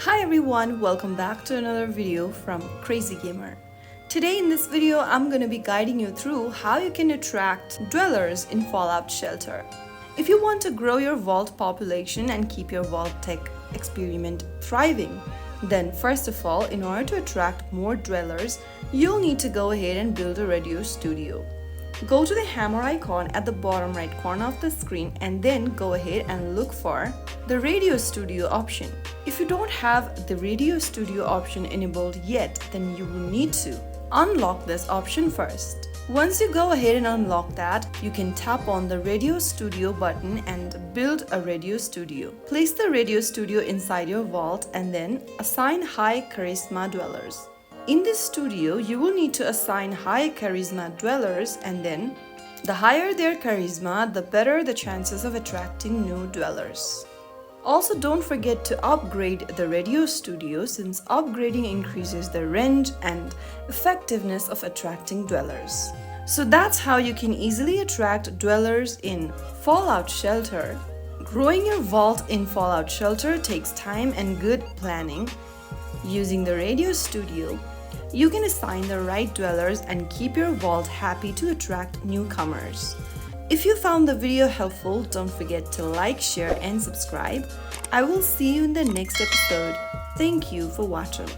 Hi everyone, welcome back to another video from Crazy Gamer. Today in this video, I'm going to be guiding you through how you can attract dwellers in Fallout Shelter. If you want to grow your vault population and keep your vault tech experiment thriving, then first of all, in order to attract more dwellers, you'll need to go ahead and build a radio studio. Go to the hammer icon at the bottom right corner of the screen and then go ahead and look for the radio studio option. If you don't have the radio studio option enabled yet, then you will need to unlock this option first. Once you go ahead and unlock that, you can tap on the radio studio button and build a radio studio. Place the radio studio inside your vault and then assign high charisma dwellers. In this studio, you will need to assign high charisma dwellers, and then the higher their charisma, the better the chances of attracting new dwellers. Also, don't forget to upgrade the radio studio since upgrading increases the range and effectiveness of attracting dwellers. So that's how you can easily attract dwellers in Fallout Shelter. Growing your vault in Fallout Shelter takes time and good planning. Using the radio studio, you can assign the right dwellers and keep your vault happy to attract newcomers. If you found the video helpful, don't forget to like, share and subscribe. I will see you in the next episode. Thank you for watching.